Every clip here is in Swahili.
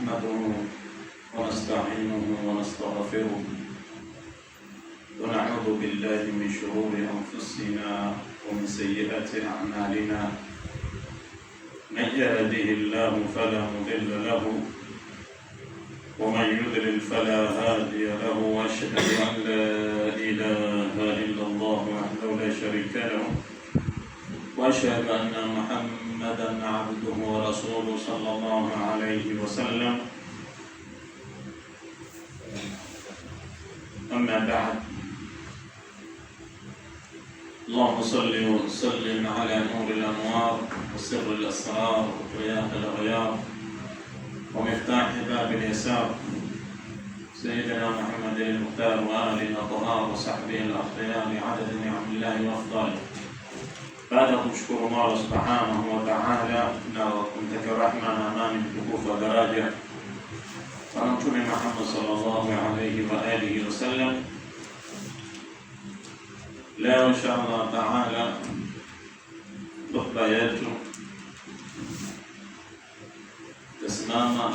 نحمده ونستعينه ونستغفره ونعوذ بالله من شرور أنفسنا ومن سيئات أعمالنا. من يهده الله فلا مضل له ومن يضلل فلا هادي له، وأشهد أن لا إله إلا الله وحده لا شريك له، وأشهد أن محمدا عبده ورسوله صلى الله عليه وسلم. أما بعد، اللهم صل وسلم على نور الأنوار وسر الأسرار وضياء الأغيار ومفتاح باب اليسار سيدنا محمد المختار وآله الأطهار وصحبه الأخيار عدد نعم الله وأفضاله. Baada ya kumshukuru Allah subhanahu wa ta'ala na kumtakia rahma na amani mtukufu wa daraja Bwana Mtume Muhammad sallallahu alayhi wa alihi wasallam, leo inshallah ta'ala khutba yetu tasimama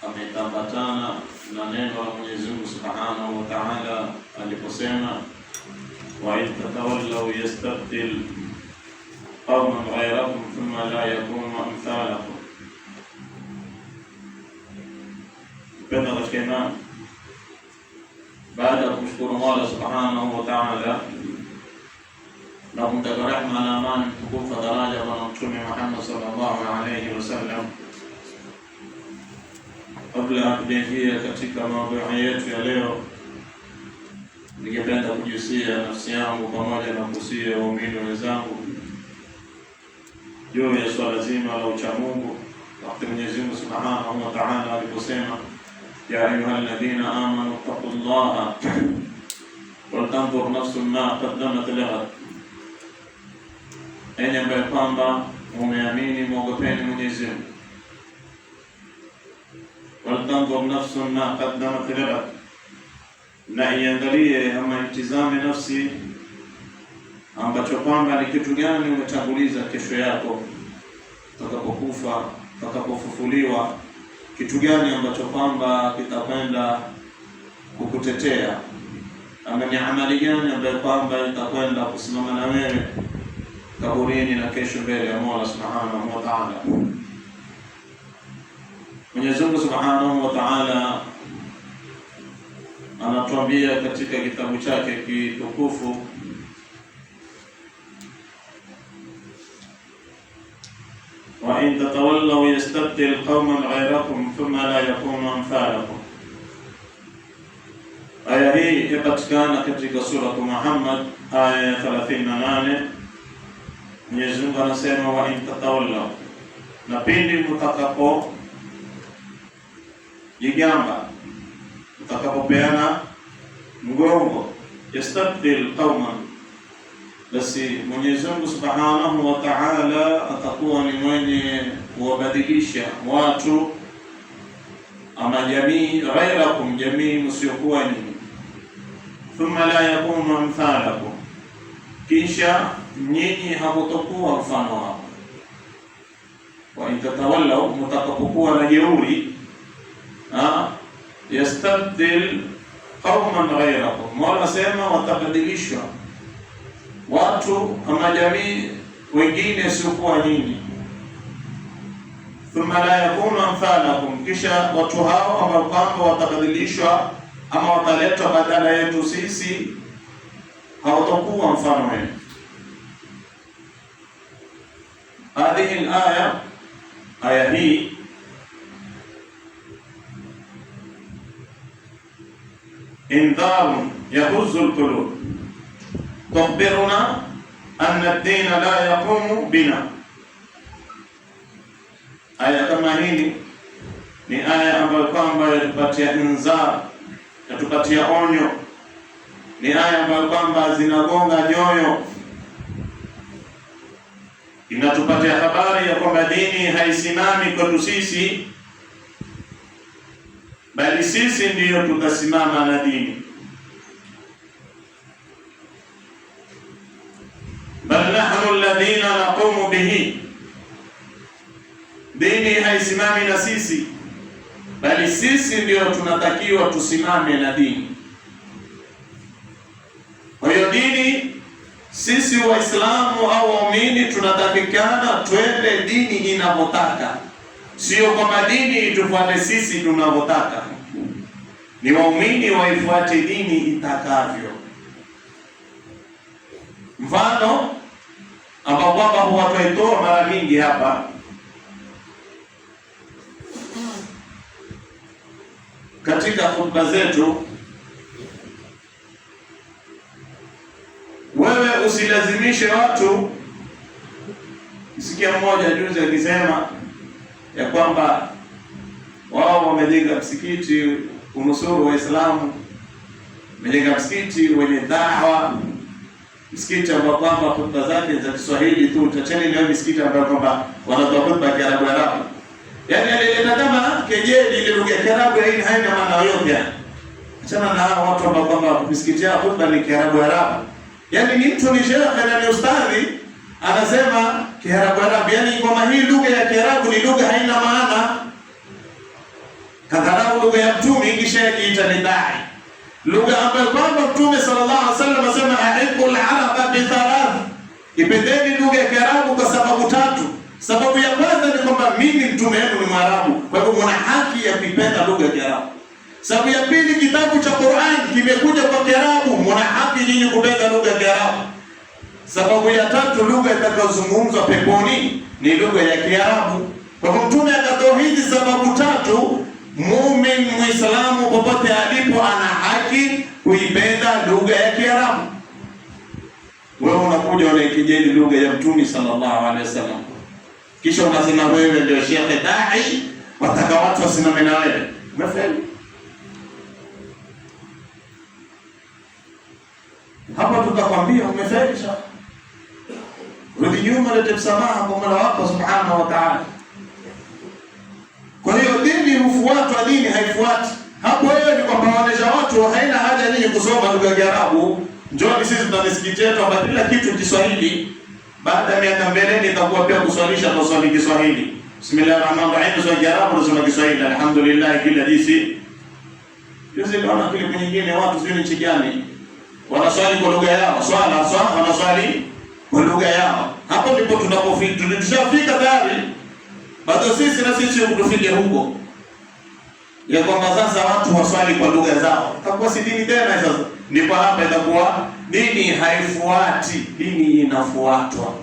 ametambatana na neno la Mwenyezi Mungu subhanahu wa ta'ala aliposema, wa in tatawallaw yastabdil qawman ghayrakum thumma la yakunu amthalakum. Mpendwa katika imani, baada ya kumshukuru Allah subhanahu wa ta'ala na kumtakia rehema na amani mtukufu daraja Bwana Mtume Muhammad sallallahu alayhi wasallam, kabla ya kuingia katika maudhui yetu ya leo, ningependa kujihusia nafsi yangu pamoja na kuhusia waumini wenzangu juu ya swala zima la uchamungu. Wakati Mwenyezi Mungu subhanahu wa ta'ala aliposema, ya ayyuhalladhina amanu taqullaha wal tanzur nafsun ma qaddamat lighad, enyi ambaye kwamba mumeamini mwogopeni Mwenyezi Mungu. Wal tanzur nafsun ma qaddamat lighad, na iangalie ama itizame nafsi ambacho kwamba ni kitu gani umetanguliza kesho yako utakapokufa, utakapofufuliwa, kitu gani ambacho kwamba kitakwenda kukutetea, ama ni amali gani ambayo kwamba itakwenda kusimama na wewe kaburini na kesho mbele ya Mola subhanahu wa ta'ala. Mwenyezi Mungu subhanahu wa ta'ala anatuambia katika kitabu chake kitukufu, wa in tatawallaw yastabdil qauman ghayrakum thumma la yakunu amthalakum. Aya hii inapatikana katika sura Muhammad aya ya 38. Mwenyezi Mungu anasema, wa in tatawallaw, na pindi mtakapo jigamba, mtakapopeana mgongo, yastabdil qauman, basi Mwenyezi Mungu subhanahu wa ta'ala atakuwa ni mwenye kuwabadilisha watu ama jamii, ghairakum, jamii msiokuwa nyinyi. Thumma la yakunu amthalakum, kisha nyinyi hamutokuwa mfano wao. Wa in tatawallaw, mtakapokuwa na jeuri, yastabdil qauman ghayrakum, Mola sema watabadilishwa watu ama jamii wengine siokuwa nyinyi. Thumma la yakunu amthalakum, kisha watu hao ambao kwamba watabadilishwa ama wataletwa badala yetu sisi, hawatakuwa mfano wenu. Hadhihi al-aya, aya hii indharun yahuzzu al-qulub, tukhbiruna anna ad-din la yaqumu bina. Aya kama hili ni aya ambayo kwamba yatupatia inzar, yatupatia onyo, ni aya ambayo kwamba zinagonga nyoyo, inatupatia habari ya kwamba dini haisimami kwetu sisi, bali sisi ndiyo tutasimama na dini. Bal nahnu alladhina naqumu bihi, dini haisimami na sisi, bali sisi ndio tunatakiwa tusimame na dini. Kwa hiyo dini, sisi Waislamu au waumini tunatakikana twende dini inavyotaka, sio kwamba dini itufuate sisi tunavyotaka. Ni waumini waifuate dini itakavyo. Mfano ambao kwamba huwa twaitoa mara mingi hapa katika hotuba zetu, wewe usilazimishe watu. Sikia mmoja juzi akisema ya kwamba wao wamejenga msikiti kunusuru Waislamu, wamejenga msikiti wenye dawa, msikiti ambao kwamba hotuba zake za Kiswahili tu, tacheni leo misikiti ambayo kwamba wanatoa hotuba ya Kiarabu. Yaani alileta kama kejeli ile lugha ya Kiarabu, haina maana yoyote. Achana na hao watu ambao kwamba misikiti yao hotuba ni Kiarabu. Yaani ni mtu ni shekhe na ni ustadhi anasema Kiarabu, yaani kwamba hii lugha ya Kiarabu ni lugha haina maana. Kadharau lugha ya Mtume kisha yakiita ni dai. Lugha ambayo kwamba Mtume sallallahu alaihi wasallam anasema ahibbul araba bi thalath. Ipendeni lugha ya Kiarabu kwa sababu tatu. Sababu ya kwanza ni kwamba mimi mtume wenu ni Mwarabu, kwa hivyo mna haki ya kuipenda lugha ya Kiarabu. Sababu ya pili, kitabu cha Qur'an kimekuja kwa Kiarabu, mna haki nyinyi kupenda lugha ya Kiarabu. Sababu ya tatu, lugha itakayozungumzwa peponi ni lugha ya Kiarabu. Kwa hivyo mtume akatoa hizi sababu tatu. Muumini Muislamu popote alipo ana haki kuipenda lugha ya Kiarabu. Wewe unakuja unaikejeli lugha ya Mtume sallallahu alaihi wasallam, kisha unasema wewe ndio shekhe dai, wataka watu wasimame na wewe. Umefeli. Hapa tutakwambia umefeli sasa. Rudi nyuma, lete msamaha kwa Mola wako subhanahu wa ta'ala. Kwa hiyo dini hufuatwa, dini haifuati. Hapo wewe ni kwamba waonesha watu haina haja nyinyi kusoma lugha ya Kiarabu. Njoo sisi tunanisikitikia kwamba kila kitu Kiswahili. Baada ya miaka mbeleni itakuwa pia kuswalisha na swali Kiswahili. Bismillahirrahmanirrahim, swali Kiarabu na swali Kiswahili. Alhamdulillah kila disi. Juzi naona kile nyingine watu sio nchi gani wanaswali kwa lugha yao. Swala wanaswali kwa lugha yao. Hapo ndipo tunapofika. Tunashafika tayari. Bado sisi na sisi tufike huko. Ya kwamba sasa watu waswali kwa lugha zao. Itakuwa si dini tena sasa. Ndipo hapa itakuwa dini haifuati, dini inafuatwa.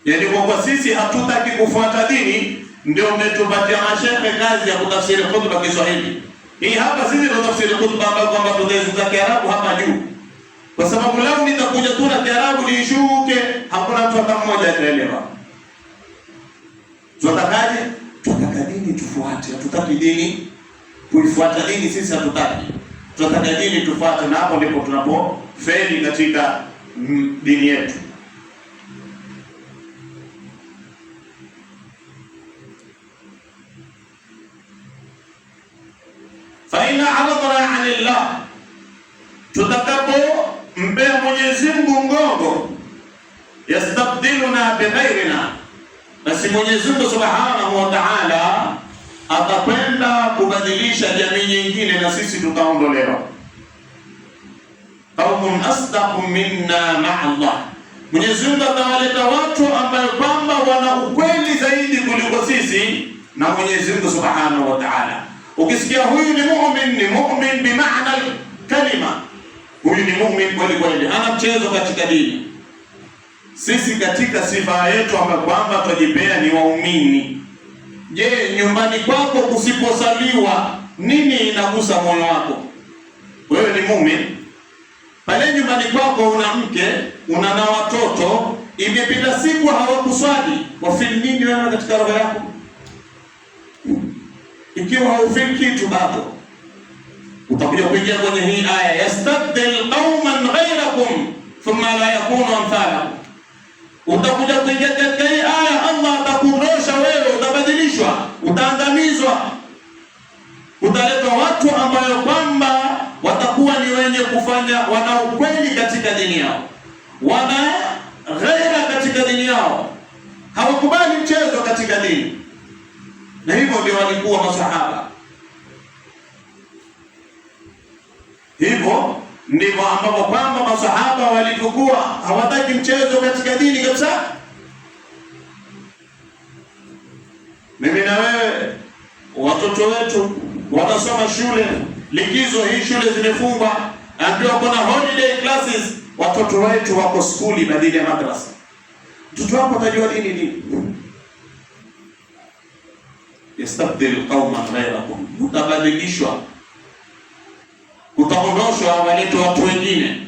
Yaani kwa sisi hatutaki kufuata dini, ndio umetupatia mashehe kazi ya kutafsiri khutba Kiswahili. Hii hapa sisi tunatafsiri khutba ambayo kwamba tunazungumza Kiarabu hapa juu. Kwa sababu lao nitakuja tu na Kiarabu lishuke, hakuna mtu hata mmoja ataelewa. Tunatakaje? Tunataka dini tufuate, hatutaki dini kuifuata dini sisi hatutaki. Tunataka dini tufuate, na hapo ndipo tunapofeli katika dini yetu. Fa ina aradna anillah, tutakapo mbea Mwenyezi Mungu ngongo, yastabdiluna bighairina, basi Mwenyezi Mungu subhanahu wa ta'ala atakwenda kubadilisha jamii nyingine na sisi tutaondolewa. Qaumun asdaqu minna ma'a Allah, Mwenyezi Mungu atawaleta watu ambao kwamba wana ukweli zaidi kuliko sisi na Mwenyezi Mungu subhanahu wa ta'ala. Ukisikia huyu ni mu'min bi maana kalima, huyu ni mu'min kweli kweli, hana mchezo katika dini. Sisi katika sifa yetu ambayo kwamba tujipea ni waumini. Je, nyumbani kwako kusiposaliwa nini inagusa moyo wako? Wewe ni muumini. Pale nyumbani kwako una mke, una na watoto, imepita siku hawakuswali, wafili nini wewe katika roho yako? Ikiwa haufili kitu bado, utakuja kuingia kwenye hii aya, yastabdil qauman ghayrakum thumma la yakunu amthalakum. Utakuja kuingia katika hii aya, Allah atakurosha wewe, utabadilishwa, utaangamizwa. Utaletwa watu ambao kwamba watakuwa ni wenye kufanya, wana ukweli katika dini yao, wana ghaira katika dini yao. hawakubali mchezo katika dini, na hivyo ndio walikuwa masahaba. Hivyo ndivyo ambapo kwamba masahaba walivyokuwa hawataki mchezo katika dini kabisa. Mimi na wewe, watoto wetu wanasoma shule, likizo hii shule zimefungwa, ndio kuna holiday classes, watoto wetu wako skuli badala ya madrasa. Mtoto wako atajua nini? Yastabdil qauman ghayrakum, utabadilishwa, utaondoshwa, waletwa watu wengine.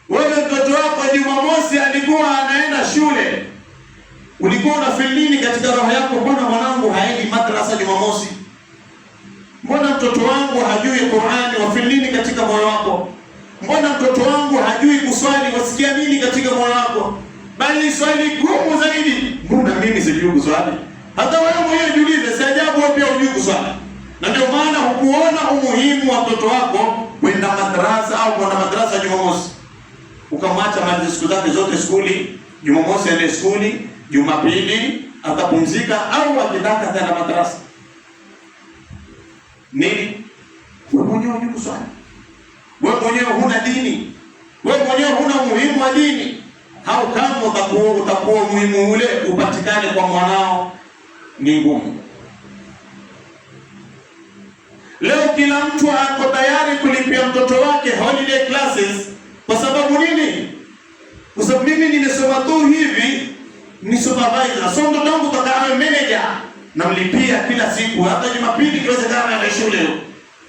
Wewe mtoto wako Jumamosi alikuwa anaenda shule, ulikuwa unafeel nini katika roho yako? Mbona mwanangu haendi madrasa Jumamosi? Mbona mtoto wangu hajui Qur'ani? Wafeel nini katika moyo wako? Mbona mtoto wangu hajui kuswali? Wasikia nini katika moyo wako? Bali swali gumu zaidi, mbona mimi sijui kuswali? Hata wewe mwenyewe jiulize, si ajabu wewe pia hujui kuswali. Na ndio maana hukuona umuhimu wa mtoto wako kwenda madrasa au kwenda madrasa Jumamosi. Ukamwacha madrasa siku zake zote skuli, Jumamosi aende skuli, Jumapili atapumzika au akitaka tena madrasa. Nini? Wewe mwenyewe hujui kuswali. Wewe mwenyewe huna dini. Wewe mwenyewe huna umuhimu wa dini. Hao kama utakuwa umuhimu ule upatikane kwa mwanao ni ngumu. Leo kila mtu ako tayari kulipia mtoto wake holiday classes. Kwa sababu nini? Kwa sababu mimi nimesoma tu hivi, ni supervisor. So mtoto wangu toka awe manager, namlipia kila siku, hata Jumapili kiwezekana aende shule.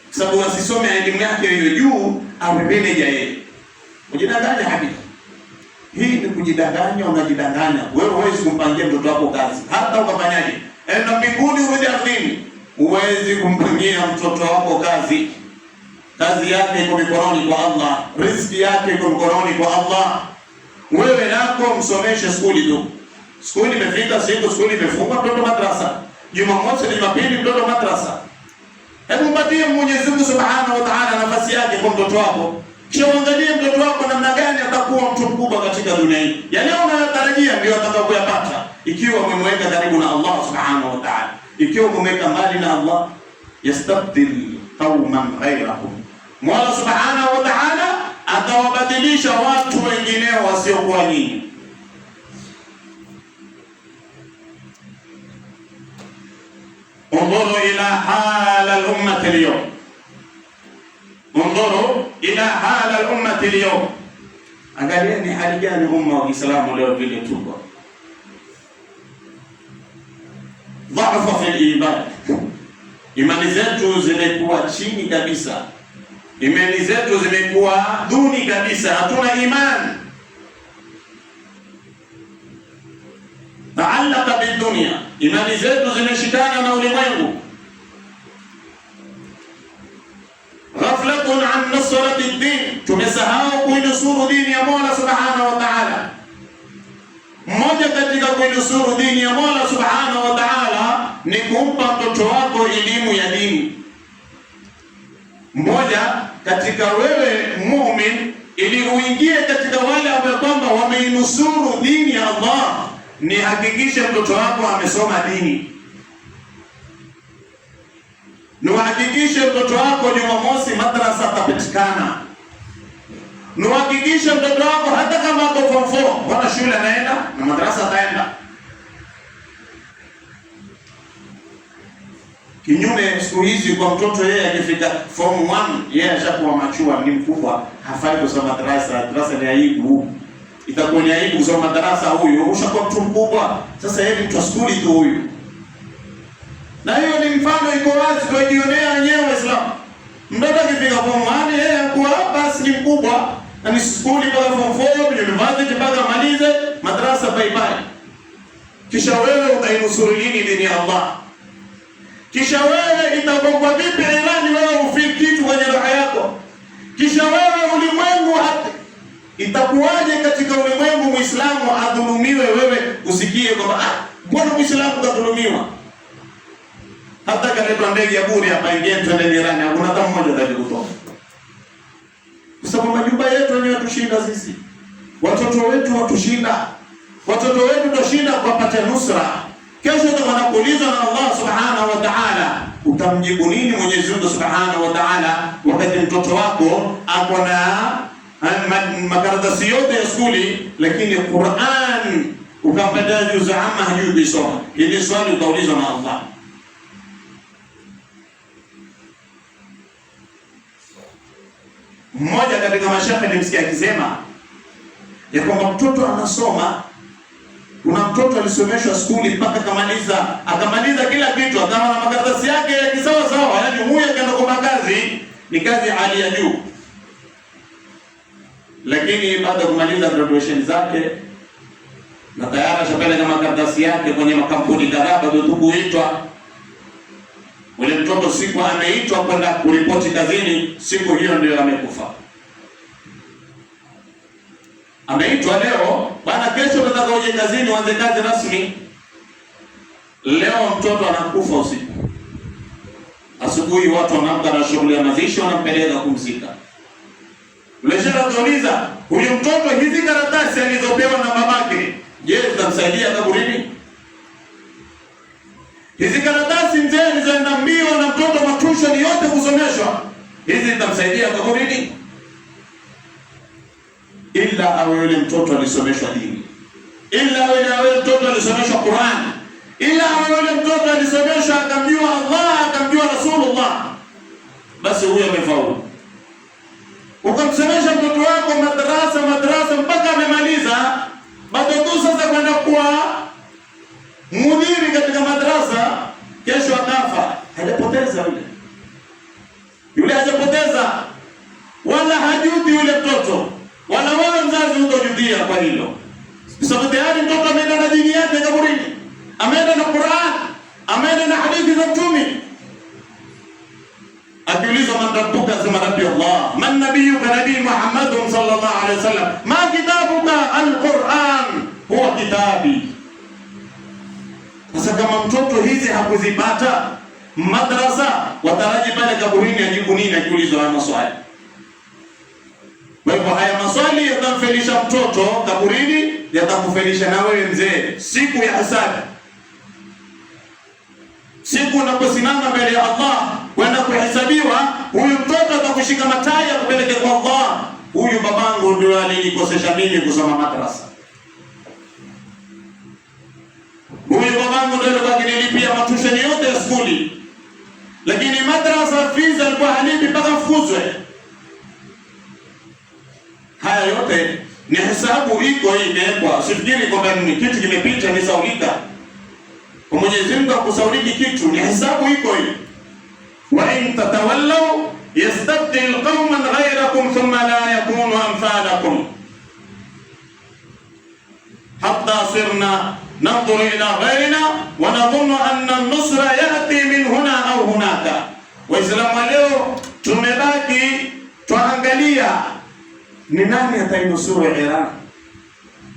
Kwa sababu asisome elimu yake hiyo juu, awe manager yeye. Unajidanganya hakika. Hii ni kujidanganya, unajidanganya. Wewe huwezi kumpangia mtoto wako kazi. Hata ukafanyaje? Enda mbinguni urudi ardhini. Huwezi kumpangia mtoto wako kazi. Kazi yake iko mikononi kwa Allah. Riziki yake iko mikononi kwa Allah. Wewe nako msomeshe skuli tu. Skuli imefika siku, skuli imefungwa, mtoto madrasa. Jumamosi na Jumapili mtoto madrasa. Hebu mpatie Mwenyezi Mungu Subhanahu wa Ta'ala nafasi yake kwa mtoto wako. Kisha uangalie mtoto wako namna gani atakuwa mtu mkubwa katika dunia hii. Yale unayotarajia ndio atakayopata ikiwa umemweka karibu na Allah Subhanahu wa Ta'ala. Ikiwa umemweka mbali na Allah, yastabdil qauman ghayrakum. Mola Subhanahu wa Ta'ala atawabadilisha watu wengineo wasiokuwa nyinyi. Undhuru ila hal al-ummah al-yawm. Undhuru ila hal al-ummah al-yawm. Angalieni hali gani umma wa Kiislamu leo vile tuko. Dhaifa fi iman. Imani zetu zimekuwa chini kabisa. Imani zetu zimekuwa duni kabisa. Hatuna imani. Taallaka bidunia. Imani zetu zimeshikana na ulimwengu. Ghaflatun an nasrati ad-din. Tumesahau kuinusuru dini ya Mola Subhanahu wa Ta'ala. Mmoja katika kuinusuru dini ya Mola Subhanahu wa Ta'ala ni kumpa mtoto wako elimu ya dini. Mmoja katika wewe muumini, ili uingie katika wale ambao kwamba wameinusuru dini ya Allah, ni hakikishe mtoto wako amesoma dini. Nuhakikishe mtoto wako Jumamosi madrasa atapatikana. Nuhakikishe mtoto wako hata kama ako form 4, bwana shule anaenda na madrasa ataenda. Kinyume siku hizi kwa mtoto yeye akifika form 1, yeye ashakuwa machua, ni mkubwa, hafai kusoma madrasa. Madrasa ni aibu. Itakuwa ni aibu kusoma madrasa huyu, ushakuwa mtu mkubwa. Sasa yeye mtu wa skuli tu huyu. Na hiyo ni mfano iko wazi kwa jionea wenyewe Waislamu. Mtoto akifika form 1 yeye akuwa basi ni mkubwa, na ni skuli mpaka form 4, university mpaka malize, madrasa bye bye. Kisha wewe utainusuru lini dini ya Allah? Kisha wewe itakuwa vipi ilani wewe ufiki kitu kwenye roho yako? Kisha wewe ulimwengu itakuwaje katika ulimwengu Muislamu adhulumiwe, wewe usikie kwamba mbona Muislamu kadhulumiwa? Hata kaletwa ndege ya bure hapa ingie twende jirani, hakuna hata mmoja atakayekutoka. Kwa sababu majumba yetu wenyewe tushinda sisi. Watoto wetu watushinda. Watoto wetu ukashinda kupata nusra, kesho utakwenda kuulizwa na Allah subhanahu wa ta'ala. Utamjibu nini Mwenyezi Mungu subhanahu wa ta'ala wakati mtoto wako ako na makaratasi yote ya skuli, lakini Qur'an ukampatia juzu amma hajui kusoma? Hili swali utaulizwa na Allah. Mmoja katika mashaikh nilimsikia akisema ya kwamba mtoto anasoma, kuna mtoto alisomeshwa skuli mpaka akamaliza kila kitu, akawa na makaratasi yake ya kisawa sawa, yaani huyu akaenda kwa kazi ni kazi hali ya juu, lakini baada ya kumaliza graduation zake na tayari ashapeleka makaratasi yake kwenye makampuni kadhaa, bado tu kuitwa. Ule mtoto siku ameitwa kwenda kuripoti kazini, siku hiyo ndio amekufa. Ameitwa leo, bana, kesho unataka uje kazini uanze kazi rasmi. Leo mtoto anakufa usiku. Asubuhi watu wanaamka na shughuli ya mazishi, wanampeleka kumzika. Ule shekhe anauliza, huyu mtoto hizi karatasi alizopewa na babake, je, zitamsaidia kaburini? Hizi karatasi mzee alizoenda mbio na mtoto matushoni yote kusomeshwa, hizi zitamsaidia kaburini? Ila awe yule mtoto alisomeshwa dini, ila awe mtoto alisomeshwa Qur'an, ila awe yule mtoto alisomeshwa akamjua Allah, akamjua Rasulullah, basi huyo amefaulu. Ukamsomesha mtoto wako madrasa mpaka amemaliza, bado tu sasa kwenda kuwa mudiri katika madrasa, kesho akafa, hajapoteza yule hajapoteza, wala hajuti yule mtoto, wala wewe mzazi utajutia kwa hilo, sababu tayari mtoto ameenda na dini yake kaburini, ameenda na Qur'an, ameenda na hadithi za Mtume. Akiulizwa man rabbuka, sema rabbi Allah. Man nabiyuka, nabii Muhammadun sallallahu alaihi wasallam. Ma kitabuka, al-Qur'an huwa kitabi. Sasa kama mtoto hizi hakuzipata madrasa, wataraji pale kaburini ajibu nini akiulizwa haya maswali? Kwa hivyo haya maswali yatamfelisha mtoto kaburini, yatakufelisha na wewe mzee siku ya hisabu. Siku unaposimama mbele ya Allah kwenda kuhesabiwa, huyu mtoto atakushika matai ya kupeleke kwa Allah. Huyu babangu ndio alinikosesha mimi kusoma madrasa. Huyu babangu ndio alikuwa akinilipia matusheni yote ya skuli, lakini madrasa fees alikuwa halipi mpaka mfukuzwe. Haya yote ni hesabu iko hii imewekwa. Usifikiri kwamba ni kitu kimepita ni saulika. Kwa Mwenyezi Mungu akusauliki kitu, ni hesabu iko hii. Wa in tatawallaw yastabdil qauman ghayrakum thumma la yakunu amthalakum hatta sirna nanzur ila ghayrina wa nadhunnu anna an-nusra yati min huna au hunaka. Waislamu leo tumebaki tuangalia ni nani atainusuru Iran,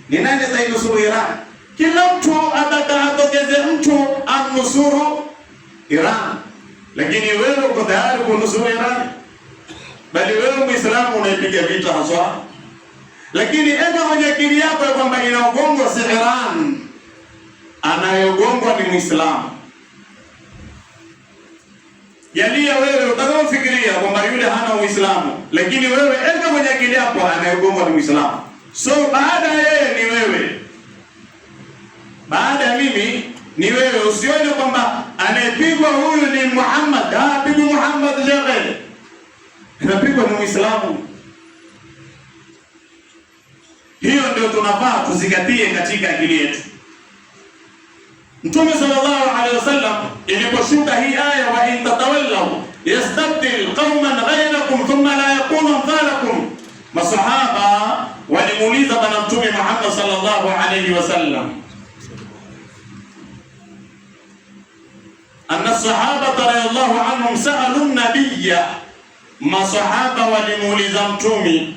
ni nani atainusuru Iran. Kila mtu atakaatokeze mtu amnusuru Iran, lakini wewe uko tayari kunusuru Iran? Bali wewe Muislamu unaipiga vita haswa, lakini enda kwenye akili yako ya kwamba inaogongwa si Iran, anayogongwa ni Muislamu. Jalia wewe utakaofikiria kwamba yule hana Uislamu, lakini wewe enda kwenye akili yako anayogongwa ni Muislamu. So baada yeye ni wewe, baada ya mimi ni wewe. Usione kwamba anayepigwa huyu ni Muhammad, pigwa Muhammad jagel, anapigwa ni Muislamu. Hiyo ndio tunafaa tuzingatie katika akili yetu. Mtume sallallahu alaihi wasallam iliposhuka hii aya, wa in tatawallaw yastabdil qauman ghayrakum thumma la yakunu amthalakum, masahaba walimuuliza bwana Mtume Muhammad sallallahu alaihi wasallam, anna sahaba radhiyallahu anhum sa'alu an-nabiyya, masahaba walimuuliza Mtume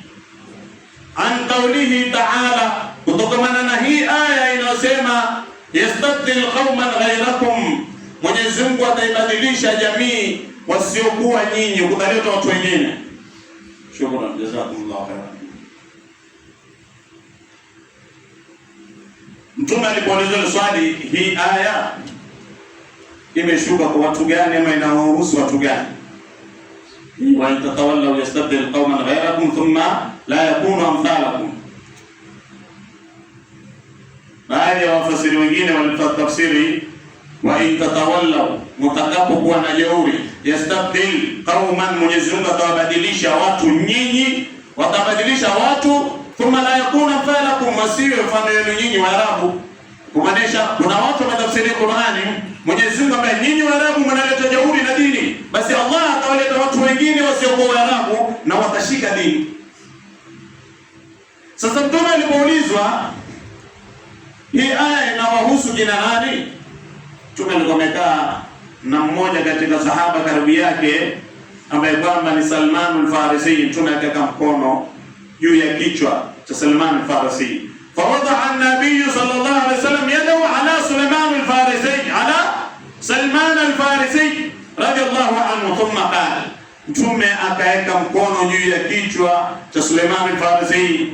an qawlihi ta'ala, kutokana na hii aya inayosema yastabdil qauman ghayrakum, Mwenyezi Mungu ataibadilisha jamii wasiokuwa nyinyi, kutaleta watu wengine. Shukran, jazakumullahu khairan. Mtume alipoulizwa swali, hii aya imeshuka kwa watu gani ama inawahusu watu gani? Wa in tatawallaw yastabdil qauman ghayrakum thumma la yakunu amthalakum. Baadhi ya wafasiri wengine walifasiri wa in tatawallaw, mutakapokuwa na jeuri, yastabdil qauman, Mwenyezi Mungu atawabadilisha watu nyinyi, watabadilisha watu, thumma la yakunu amthalakum, wasiwe mfano wenu nyinyi Waarabu. Kumaanisha kuna watu wanatafsiri Qur'ani, Mwenyezi Mungu ambaye nyinyi Waarabu mnaleta jeuri na dini, basi Allah atawaleta watu wengine wasiokuwa Waarabu na watashika dini. Sasa Mtume alipoulizwa hii aya inawahusu kina nani, Mtume alikuwa amekaa na mmoja katika sahaba karibu yake ambaye kwamba ni Salman al-Farisi. Mtume akaweka mkono juu ya kichwa cha Salman al-Farisi. فوضع النبي صلى الله عليه وسلم يده على سليمان الفارسي، على سلمان الفارسي رضي الله عنه، ثم قال، Mtume akaweka mkono juu ya kichwa cha Suleiman al-Farisi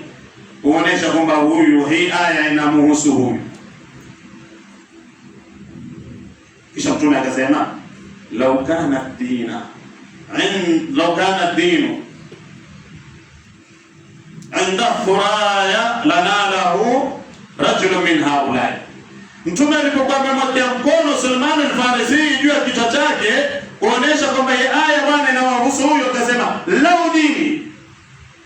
kuonesha kwamba huyu, hii aya inamhusu huyu. Kisha Mtume akasema, law kana dinu inda Thuraya lanalahu rajulun min haulai. Mtume alipokuwa amemwekea mkono Salman al-Farisi juu ya kichwa chake kuonesha kwamba hii aya bwana inawahusu huyo, akasema lau dini,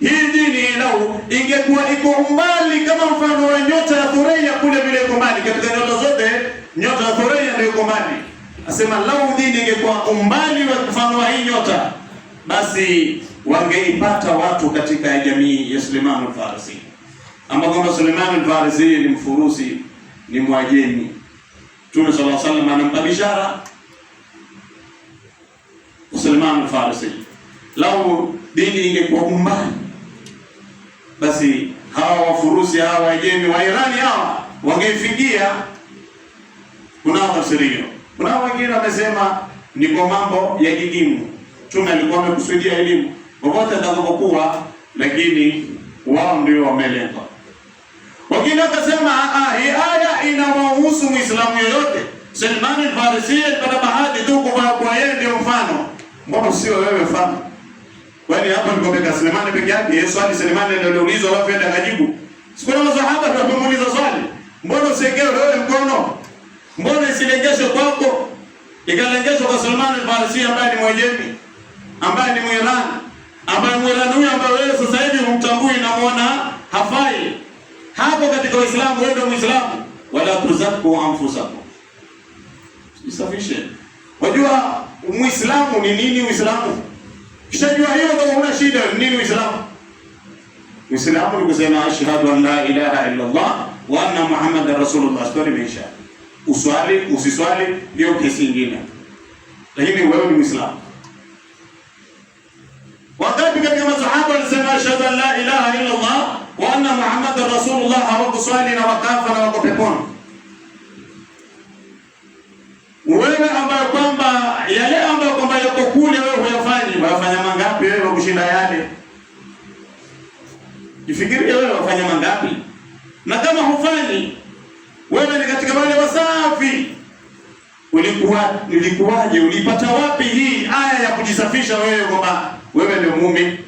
hii dini lau ingekuwa iko umbali kama mfano wa nyota ya Thuraya kule vile iko mbali, katika nyota zote nyota ya Thuraya ndio iko mbali. Asema lau dini ingekuwa umbali wa mfano wa hii nyota, basi wangeipata watu katika jamii ya Suleiman al-Farisi, ambao kwamba Suleiman al-Farisi ni Mfurusi, ni Mwajemi. Mtume sallallahu alaihi wasallam anampa bishara Suleiman al-Farisi, lau dini ingekuwa umbali, basi hawa Wafurusi, hawa Wajemi wa Irani hawa wangeifikia. Kuna tafsiri, kuna wengine wamesema ni kwa mambo ya elimu. Mtume alikuwa amekusudia elimu popote atakapokuwa, lakini wao ndio wamelengwa. Wengine wakasema hii aya inawahusu Muislamu yoyote. Salman al-Farisi alipata bahati tu kwa yeye ndio mfano. Mbona sio wewe mfano? Kwani hapa nilipoweka Suleiman peke yake, Yesu ali Suleiman ndio aliulizwa alafu yeye akajibu. Sikuna masahaba ndio wamemuuliza swali, mbona usiwekee wewe mkono? Mbona isilengeshe kwako? Ikalengeshwa kwa Salman al-Farisi ambaye ni Mwajemi, ambaye ni Mwirani, ambaye Mwirani huyu ambaye wewe sasa hivi humtambui na muona hafai. Hapo katika Uislamu wewe ndio Muislamu, wala tuzakku anfusakum. Isafishe. Wajua Muislamu ni nini Uislamu? Kishajua hiyo ndio una shida nini Uislamu? Uislamu ni kusema ashhadu an la ilaha illa Allah wa anna Muhammadar Rasulullah. Story imeisha. Uswali usiswali ndio kesi nyingine. Lakini wewe ni Muislamu. Wakati katika masahaba walisema ashhadu an la ilaha illa Allah wa anna Muhammadar Rasulullah, hawakuswali na wakafa na wako peponi. Wewe ambaye kwamba yale ambayo kwamba yako kule wewe huyafanyi, wafanya mangapi wewe kushinda yale? Jifikirie wewe wafanya mangapi? Na kama hufanyi, wewe ni katika wale wasafi. Ulikuwaje? Ulipata wapi hii aya ya kujisafisha wewe kwamba wewe ndio muumini,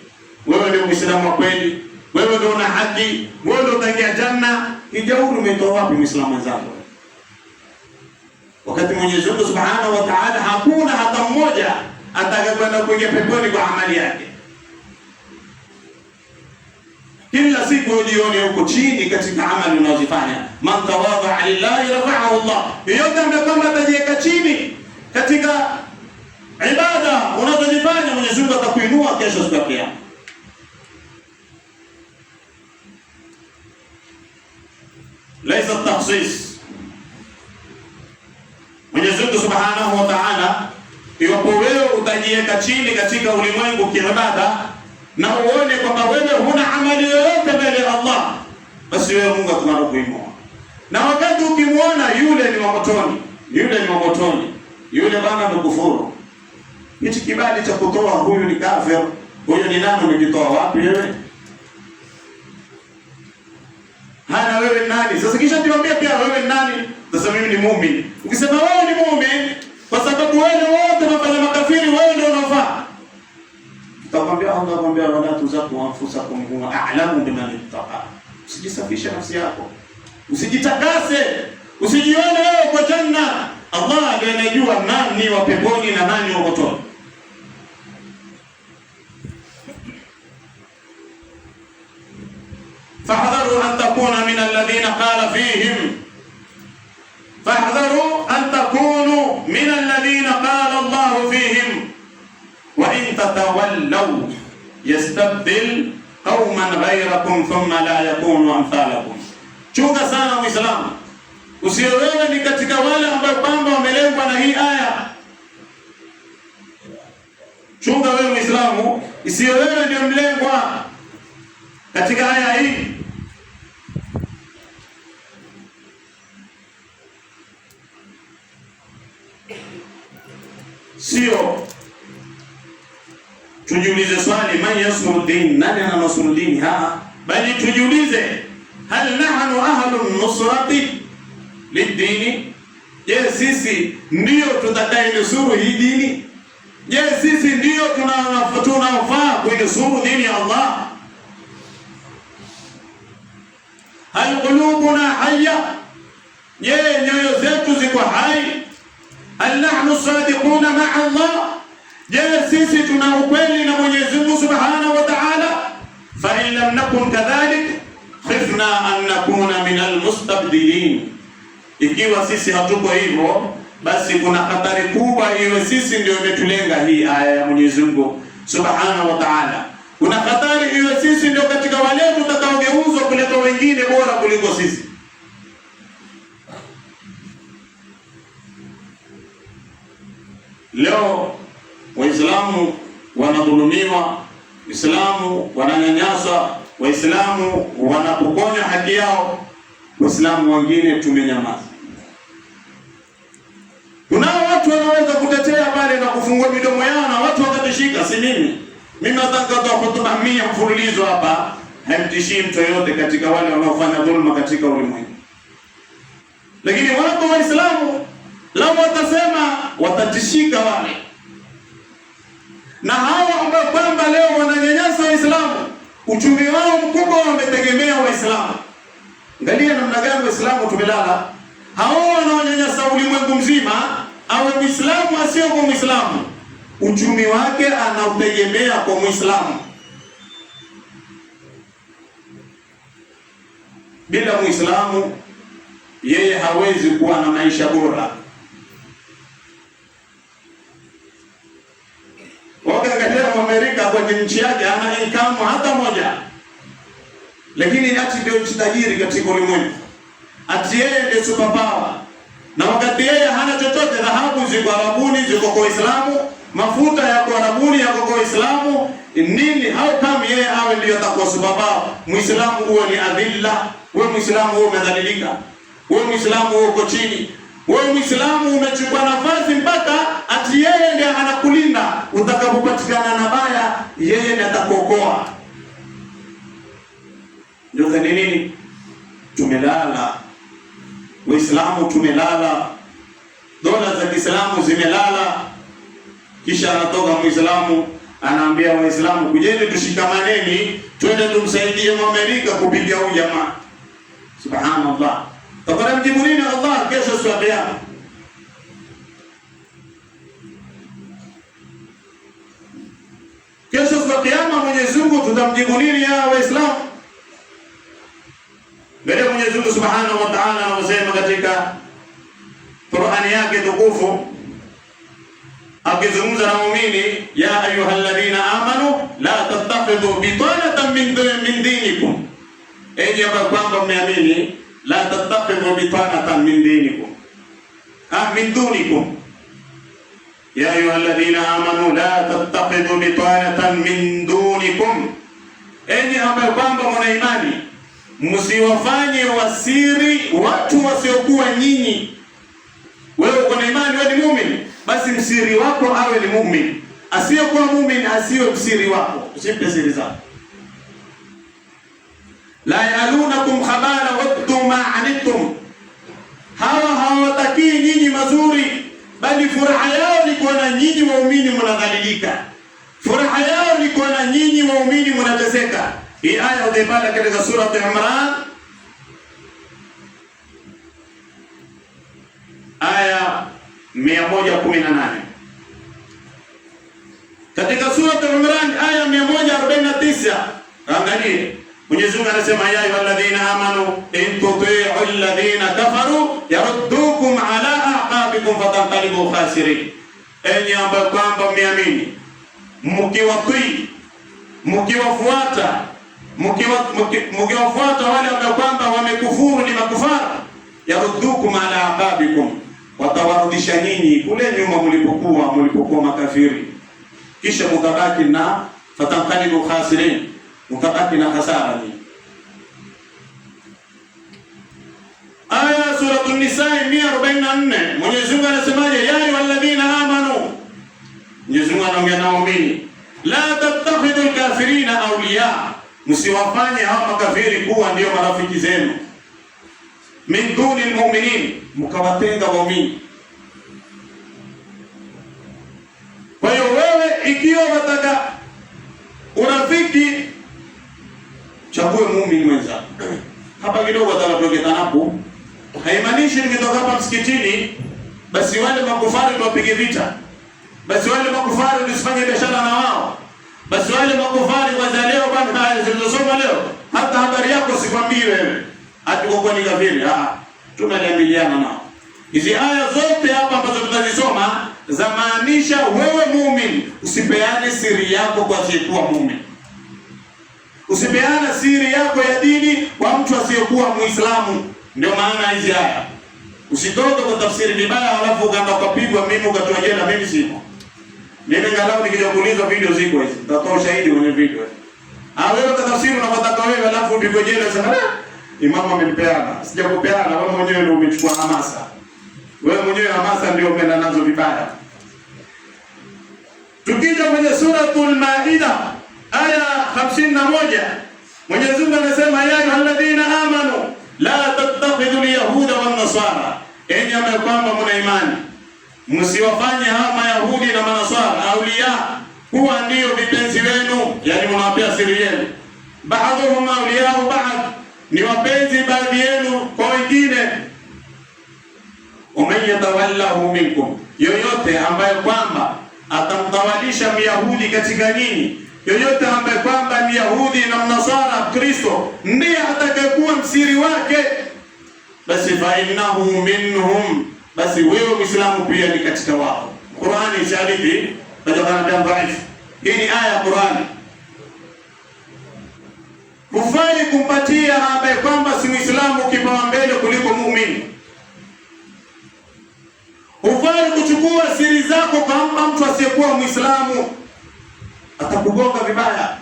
wewe ndio Muislamu wa kweli, wewe ndio una haki, wewe ndio utaingia janna? Ijauri umetoa wapi Muislamu mwenzangu? Wakati Mwenyezi Mungu Subhanahu wa Ta'ala hakuna hata mmoja atakayekwenda kuingia peponi kwa amali yake. Kila siku ujione huko chini katika amali unazofanya. Man tawadha lillahi rafa'ahu Allah. Yeyote ambaye kwamba atajiweka chini katika ibada unazozifanya, Mwenyezi Mungu atakuinua kesho siku ya Kiyama. Laisa takhsis. Mwenyezi Mungu Subhanahu wa Ta'ala, iwapo wewe utajiweka chini katika ulimwengu kiibada na uone kwamba wewe huna amali yoyote mbele ya Allah, basi wewe Mungu atakwenda kuinua. Na wakati ukimwona yule ni wa motoni, yule ni wa motoni, yule bana amekufuru, hichi kibali cha kutoa huyu ni kafir, huyu ni nani, umekitoa wapi wewe? hana wewe nani? Sasa kisha niambia pia wewe nani? Sasa mimi ni muumini. Ukisema wewe ni muumini kwa sababu wale wote wanafanya makafiri, wewe ndio unafaa. Tutakwambia Allah kwambia wala tuzaku anfusakum huwa a'lamu biman ittaqa. Usijisafishe nafsi yako. Usijitakase. Usijione wewe kwa janna. Allah ndiye anajua nani wa peponi na nani wa motoni. فاحذروا أن تكون من الذين قال فيهم فاحذروا أن تكونوا من الذين قال الله فيهم وإن تتولوا يستبدل قوما غيركم ثم لا يكونوا أمثالكم. Chunga sana Muislamu, usiwe wewe ni katika wale ambao kwamba wamelengwa na hii aya. Chunga wewe Muislamu, isiwe wewe ndio mlengwa katika aya hii. Sio tujiulize swali man yasmuru din, nani ananusuru dini? Bali tujiulize hal nahnu ahlu nusrati lidini, je sisi ndio tutakaye nusuru hii dini? Je sisi ndio tunafaa kuinusuru dini ya Allah? Hal qulubuna hayya, je nyoyo zetu ziko hai? Hal nahnu sadiquna ma'a Allah, je sisi tuna ukweli na Mwenyezi Mungu Subhanahu wa Ta'ala? Fa in lam nakun kadhalik khifna an nakuna min almustabdilin, ikiwa sisi hatuko hivyo basi kuna hatari kubwa iwe sisi ndio imetulenga hii aya ya Mwenyezi Mungu Subhanahu wa Ta'ala. Kuna hatari iwe sisi ndio katika wale tutakaogeuzwa kuleta wengine bora kuliko sisi. Leo Waislamu wanadhulumiwa, Waislamu wananyanyaswa, Waislamu wanapokonywa haki yao, Waislamu wengine tumenyamaza. Kuna watu wanaweza kutetea pale na kufungua midomo yao na watu wakatishika. Si mimi nataka kutoa hotuba mia mfululizo hapa, haimtishii mtu yote katika wale wanaofanya dhulma katika ulimwengu. Lakini wako Waislamu lao watasema watatishika wale. Na hao ambao kwamba leo wananyanyasa Waislamu, uchumi wao mkubwa wametegemea Waislamu. Angalia namna gani Waislamu tumelala. Hao wanaonyanyasa ulimwengu mzima, awe Muislamu asiyo kwa Muislamu, uchumi wake anautegemea kwa Muislamu. Bila Muislamu yeye hawezi kuwa na maisha bora. Angalia Amerika kwa nchi yake ana income hata moja, lakini ati ndio nchi tajiri katika ulimwengu, ati yeye ndio superpower, na wakati yeye hana chochote. Dhahabu ziko Arabuni, ziko kwa Uislamu, mafuta yako Arabuni, yako kwa Uislamu. Nini? How come yeye awe ndio atakuwa superpower? Muislamu huo ni adhilla. Wewe Muislamu huo umedhalilika, wewe Muislamu huo uko chini, wewe Muislamu umechukua nafasi mpaka ati yeye ndiye anakulinda. Utakapopatikana na baya, yeye ndiye atakuokoa. Ndio nini? Tumelala Waislamu, tumelala. Dola za Kiislamu zimelala. Kisha anatoka Muislamu anaambia Waislamu, kujeni tushikamaneni, twende tumsaidie Amerika kupiga huyu jamaa. Subhanallah. Takana mjibu nini Allah kesho siku ya Kiyama? Kesho siku ya Kiyama Mwenyezi Mungu tutamjibu nini ya Waislamu? Mbele Mwenyezi Mungu Subhanahu wa Ta'ala anasema katika Qur'ani yake tukufu, akizungumza na muumini, ya ayyuhalladhina amanu la tattakhidhu bitanatan min dinikum, enyi ambao kwamba mmeamini, la tattakhidhu bitanatan min dinikum min dunikum, ya ayyuhalladhina amanu la tattakhidhu bitanatan min dunikum, enyi ambao kwamba mna imani, msiwafanye wasiri watu wasiokuwa nyinyi. Wewe uko na imani, wewe ni muumini, basi msiri wako awe ni muumini. Asiyokuwa muumini asiwe msiri wako, usimpe siri zako. la yalunakum khabala waddu ma anittum, hawa hawatakii nyinyi mazuri, bali furaha yao ni kuona nyinyi waumini mnadhalilika, furaha yao ni kuona nyinyi waumini mnateseka. Hii aya utaipata katika sura Imran aya 118. Katika sura Imran aya 149, angalie Mwenyezi Mungu anasema, ya ayyuhalladhina amanu in tuti'u alladhina kafaru yaruddukum ala aqabikum fatanqalibu khasirin, enyi ambao kwamba mmeamini, mkiwatii, mkiwafuata wale ambao kwamba wamekufuru, ni makufara, yaruddukum ala aqabikum, watawarudisha nyinyi kule nyuma mlipokuwa makafiri, kisha mtabaki na fatanqalibu khasirin, mtabaki na hasara nyingi. Aya sura An-Nisa 144, Mwenyezi Mungu anasemaje? Ya ayyuhalladhina amanu, Mwenyezi Mungu anaongea na waumini, la tattakhidhu al-kafirina awliya, msiwafanye hawa makafiri kuwa ndio marafiki zenu, min duni al-mu'minin, mkawatenga waumini. Kwa hiyo wewe ikiwa wataka urafiki, chague muumini mwenzako. Hapa kidogo atakapoketana hapo, haimaanishi nikitoka hapa msikitini basi wale makufari tuwapige vita, basi wale makufari tusifanye biashara na wao, basi wale makufari kwanza leo bwana, haya zilizosoma leo, hata habari yako sikwambii wewe ati uko ni kafiri. Tunajadiliana nao. Hizi aya zote hapa ambazo tunazisoma zamaanisha wewe muumini usipeane siri yako kwa asiyekuwa muumini, usipeane siri yako ya dini kwa mtu asiyekuwa Muislamu. Ndio maana hizi aya, usitoke kwa tafsiri vibaya alafu ukaenda ukapigwa, mimi ukatoa jela. Mimi siko, mimi ngalau nikija kuulizwa video ziko hizi, nitatoa ushahidi kwenye video. Wewe kwa tafsiri unapotaka wewe alafu upigwe jela sana, imamu amenipeana. Sijakupeana, wewe mwenyewe ndio umechukua hamasa. Wewe mwenyewe hamasa ndio umeenda nazo vibaya. Tukija kwenye suratul Maida aya 51, Mwenyezi Mungu anasema, ya ayyuhalladhina amanu la tattakhidhu al-yahuda wan-nasara, enyi ambao kwamba mna imani, msiwafanye hawa Mayahudi na Manasara awliya, huwa ndio vipenzi wenu, yani mnawapea siri yenu. Ba'dhuhum awliya ba'd, ni wapenzi baadhi yenu kwa wengine. Waman yatawallahu minkum, yoyote ambaye kwamba atamtawalisha Myahudi katika nyinyi, yoyote ambaye kwamba Myahudi na Mnasara Kristo ndiye atakayekuwa msiri wake, basi fa innahu minhum, basi wewe Muislamu pia ni katika wao. Qur'ani shahidi badala ya dhaifu. Hii ni aya ya Qur'ani. Kufai kumpatia ambaye kwamba si Muislamu kipawa mbele kuliko muumini. Hufai kuchukua siri zako kama mtu asiyekuwa Muislamu, atakugonga vibaya.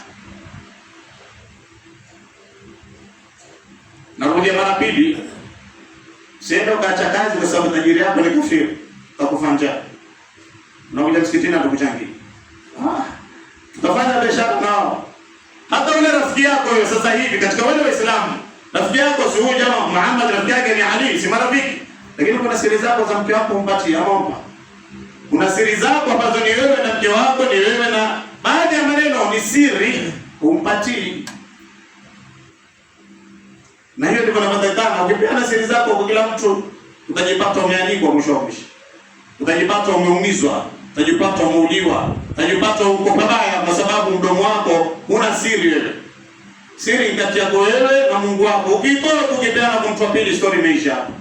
Narudia mara pili, usiende ukaacha kazi kwa sababu tajiri yako ni kafiri, utakufa njaa. Unakuja msikitini atakuchangia. Tutafanya biashara nao. Hata ule rafiki yako wewe sasa hivi katika wale Waislamu, rafiki yako si huyu jamaa Muhammad, rafiki yake ni Ali, si marafiki. Lakini kuna siri zako za mke wako umpatie amompa. Kuna siri zako ambazo ni wewe na mke wako, ni wewe na baadhi ya maneno ni siri umpatie. Na hiyo ndivyo inapatikana. Ukipeana siri zako kwa kila mtu, utajipata umeanikwa mwisho wa mwisho. Utajipata umeumizwa, utajipata umeuliwa, utajipata uko pabaya kwa sababu mdomo wako una siri wewe. Siri kati yako wewe na Mungu wako. Ukitoa ukipeana kwa mtu wa pili, story imeisha hapo.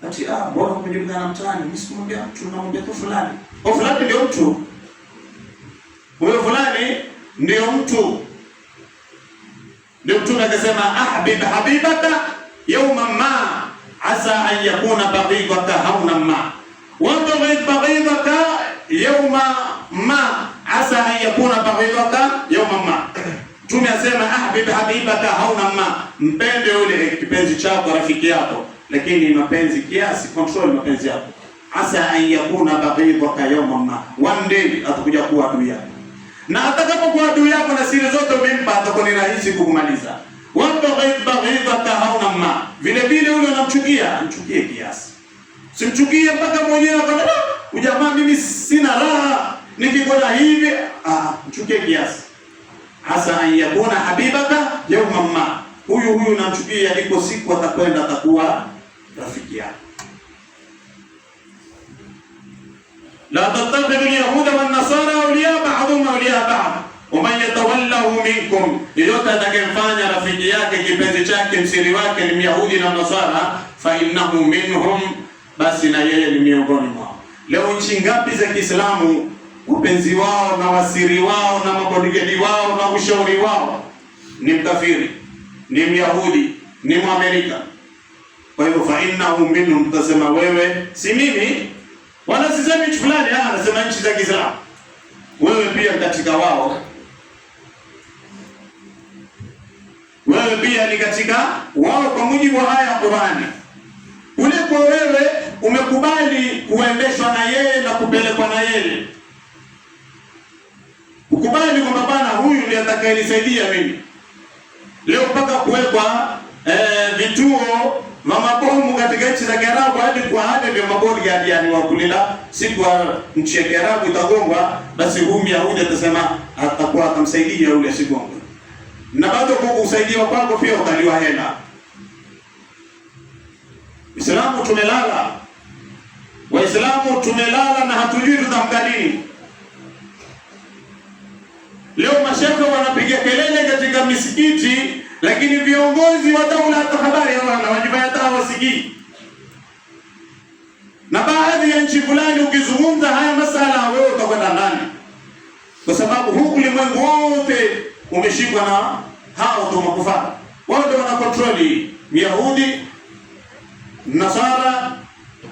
Ati bora kujulikana mtaani, mimi sikumwambia mtu, namwambia tu fulani. Fulani ndio mtu. Huyo fulani ndio mtu. Ndio Mtume akasema, ahbib habibaka yawma ma asa an yakuna baghidaka hauna ma wa baghidaka yawma ma asa an yakuna baghidaka yawma ma. Mtume asema, ahbib habibaka hauna ma, mpende yule kipenzi chako, rafiki yako, lakini mapenzi kiasi, control mapenzi yako. Asa an yakuna baghidaka yawma ma, one day atakuja kuwa adui yako. na atakapokuwa adui yako na siri zote umempa, atakuwa ni rahisi kukumaliza. Wabghidaka hauna ma, vile vile ule unamchukia, mchukie kiasi, simchukie mpaka mwenyewe akana ujamaa, mimi sina raha nikikola hivi. Mchukie kiasi. Hasa an yakuna habibaka yawma ma, huyu unamchukia, iko siku atakwenda atakuwa rafiki yako. La tattakhidhu al-yahuda wan-nasara awliya ba'dhum awliya ba'd wa man yatawallahu minkum, yeyote atakayemfanya rafiki yake kipenzi chake msiri wake ni Myahudi na Nasara, fa innahu minhum, basi na yeye ni miongoni mwao. Leo nchi ngapi za Kiislamu upenzi wao na wasiri wao na mabodigadi wao na ushauri wao ni mkafiri, ni Myahudi, ni Mwamerika. Kwa hivyo fa innahu minhum, tutasema wewe si mimi wala sisemi nchi fulani, anasema nchi za Kiislamu, wewe pia katika wao, wewe pia ni katika wao kwa mujibu wa aya ya Qur'ani. Ule kwa wewe umekubali kuendeshwa na yeye na kupelekwa na yeye, ukubali kwamba bana huyu ndiye atakayenisaidia mimi. Leo mpaka kuwekwa vituo na mabomu katika nchi za Kiarabu, hadi kwa hadi ndio mabodyguard, yani wa kulinda siku wa nchi ya Kiarabu itagongwa, basi huyu Myahudi atasema atakuwa atamsaidia yule asigongwe, na bado kwa kusaidia kwako pia utaliwa hela. Waislamu tumelala, Waislamu tumelala na hatujui tutamkalini. Leo mashehe wanapiga kelele katika misikiti, lakini viongozi wa daula hata habari hawana, wajifanya hata wasikii. Na baadhi ya nchi fulani ukizungumza haya masala, wewe utakwenda ndani, kwa sababu huku ulimwengu wote umeshikwa na hao tu makufara. Wao ndio wana control, Yahudi Nasara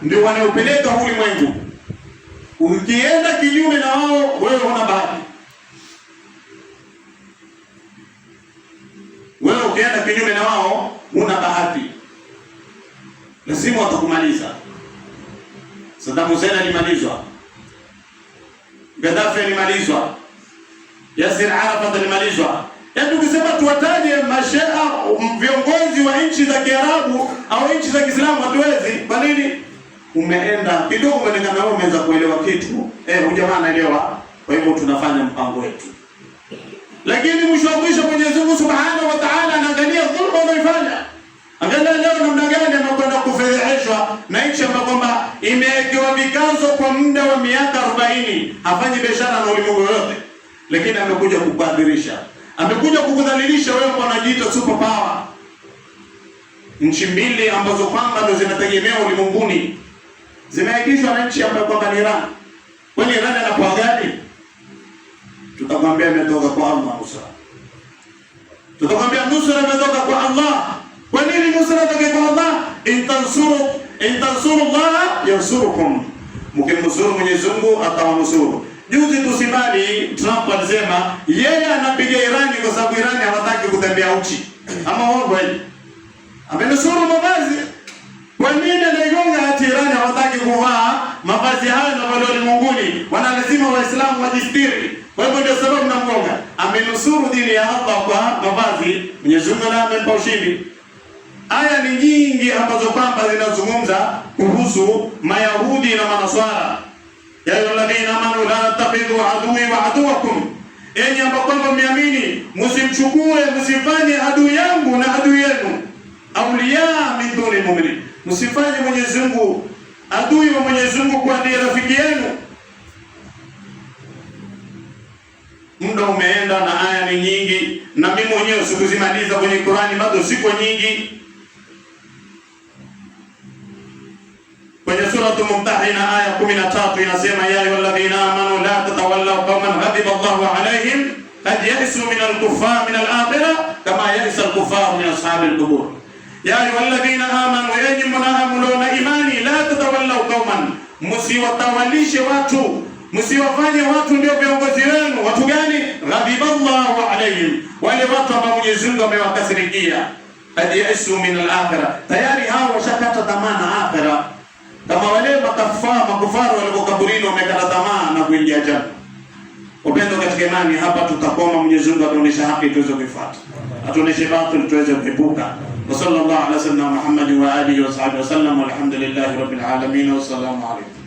ndio wanaopeleka ulimwengu. Ukienda kinyume na wao, wewe huna bahati. Wewe ukienda kinyume na wao una bahati, lazima watakumaliza. Saddam Hussein alimalizwa, Gaddafi alimalizwa, Yasir Arafat alimalizwa. Yaani tukisema tuwataje mashehe viongozi wa nchi za Kiarabu au nchi za Kiislamu hatuwezi. Kwa nini? Umeenda kidogo umeonekana wewe umeanza kuelewa kitu. Huyu jamaa anaelewa, kwa hivyo tunafanya mpango wetu. Lakini mwisho wa mwisho Mwenyezi Mungu Subhanahu wa Ta'ala anaangalia dhulma unaifanya. Angalia leo namna gani anakwenda kufedheheshwa na nchi ambayo kwamba imewekewa vikazo kwa muda wa miaka 40, hafanyi biashara na ulimwengu yote, lakini amekuja kukubadilisha, amekuja kukudhalilisha wewe kwa unajiita super power. Nchi mbili ambazo kwamba ndio zinategemea ulimwenguni zimeaidishwa na nchi ambayo kwamba ni Iran. Kwani Iran anakuwa gani? Tutakwambia imetoka kwa Allah nusra. Tutakwambia nusra imetoka kwa Allah. Kwa nini nusra imetoka kwa Allah? In tansuru Allah yansurukum. Mkimnusuru Mwenyezi Mungu atawanusuru. Juzi tusimali Trump alisema yeye anapiga Irani kwa sababu Irani hawataki kutembea uchi. Ama wao amenusuru mavazi. Kwa nini anaigonga hati Irani hawataki kuvaa mavazi hayo na wale ulimwenguni wana lazima Waislamu wajistiri? Kwa hivyo ndio sababu namgonga. Amenusuru dini ya Allah kwa mavazi, Mwenyezi Mungu amempa ushindi. Aya ni nyingi ambazo kwamba zinazungumza kuhusu Mayahudi na Manaswara. Ya ayyuhalladhina amanu la tattakhidhu aduwwi wa aduwwakum, enyi ambao kwamba mmeamini msimchukue msifanye adui yangu na adui yenu awliya min duni mu'minin, msifanye Mwenyezi Mungu adui wa Mwenyezi Mungu kwa ndiye rafiki yenu. Muda umeenda na aya ni nyingi, na mimi mwenyewe sikuzimaliza kwenye Qur'ani, bado siko nyingi. Kwenye suratul Mumtahina aya 13 inasema ya ayyuhalladhina amanu la tatawallaw qauman ghadiba Allahu alayhim qad ya'isu min al-kuffar min al-akhirah kama ya'isa al-kuffar min ashabil qubur. Ya ayyuhalladhina amanu, enyi mnaoamini na imani, la tatawallaw qauman, msiwatawalishe watu, msiwafanye watu ndio viongozi wenu. Watu gani? Ghadiba Allahu alayhim, wale watu ambao Mwenyezi Mungu amewakasirikia. Qad ya'isu min al-akhirah, tayari hao washakata tamaa na akhirah, kama wale makufaru waliokuwa kaburini wamekata tamaa na kuingia janna. Upendo katika imani, hapa tutakoma. Mwenyezi Mungu atuoneshe haki tuweze kuifuata, atuoneshe batili tuweze kuepuka. Wa sallallahu ala sayyidina Muhammad wa alihi wa sahbihi wa sallam, walhamdulillahi rabbil alamin, wa assalamu alaykum.